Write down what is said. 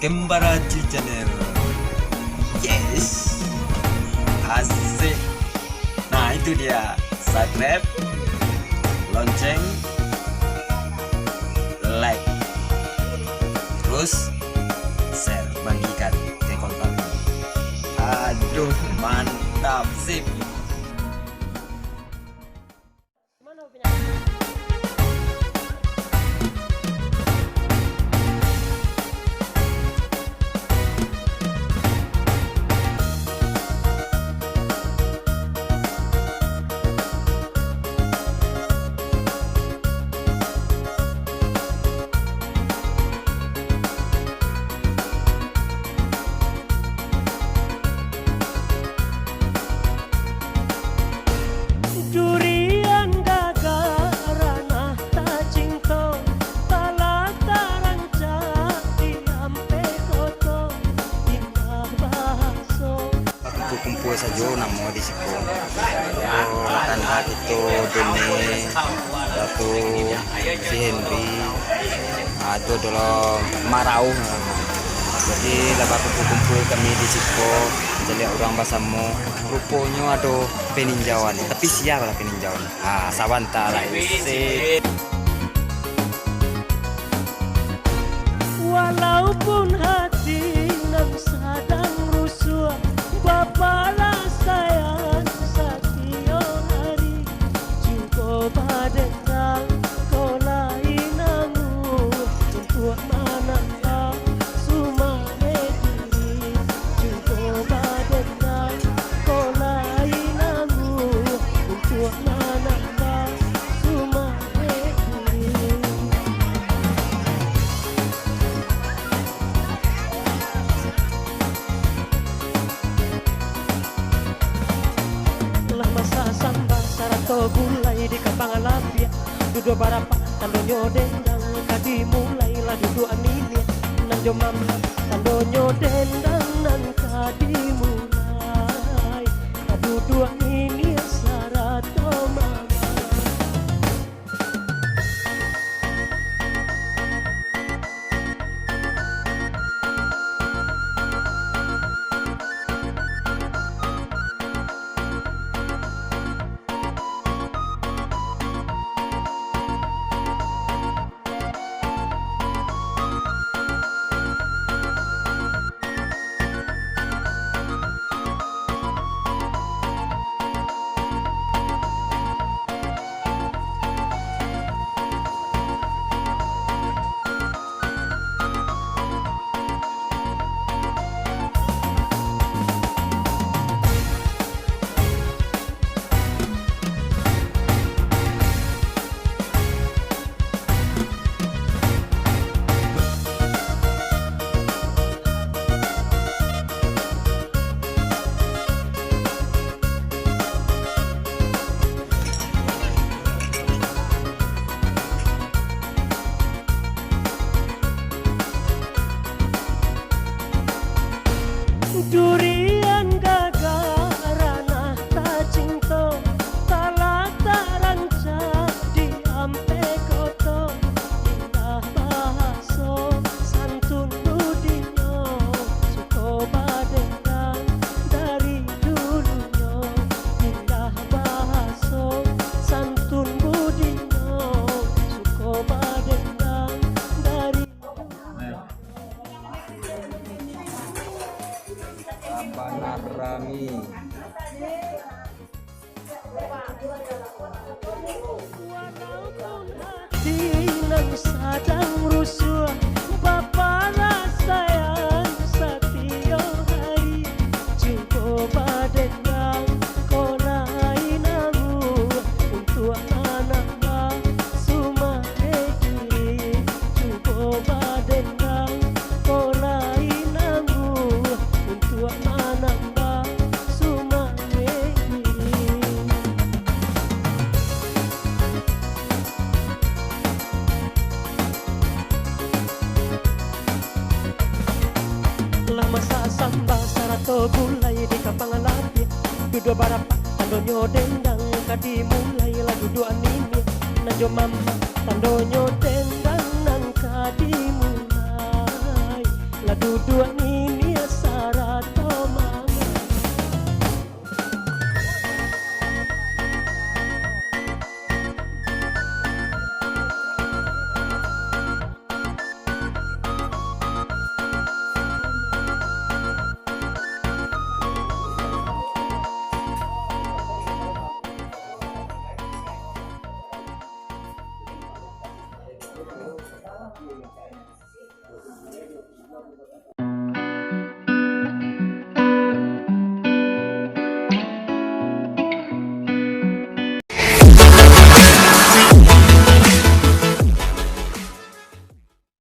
Kembara Channel. Yes, asik. Nah itu dia, subscribe, lonceng, like, terus share, bagikan ke kontak. Aduh, mantap, sip. Kumpul saja namo di situ. Tanda itu demi satu si Henry. Itu adalah marau. Jadi lepas kumpul kami di situ, jadi orang basamu rupanya ada peninjauan. Tapi siapa lah peninjauan? Sawanta lah isi. Walaupun hati nan sadang rusuh, bapalah sayang setiap hari. Jumpa badetang kau lain namu untuk manakah sumah diri. Jumpa badetang kau lain namu untuk manakah sumah diri. Samba sarato gulai di kapangan lapia duduk barapa tandonyo dendang kadi mulai lah duduk anilia nanjo mama tandonyo dendang nan kadi mulai duduk anilia sarato mama. Durian gagarana tak cinta talak tak rancak di ampe koto indah bahaso santun budinyo suko badendang dari dulunya indah bahaso santun budinyo suko badendang dari Banarami. Walaupun hati nan sadang rusuh, bapalah sayang setiap hari. Jumpa badendang kau lain namu untuk anak sumah diri. Jumpa badendang kau lain namu untuk anak sumah diri. Lama samba sarato gulai di kapangan lapia duduk barapa tandonyo dendang kadi mulai lah duduk anime nanjo mama tandonyo dendang nan kadi mulai Lagu dua ni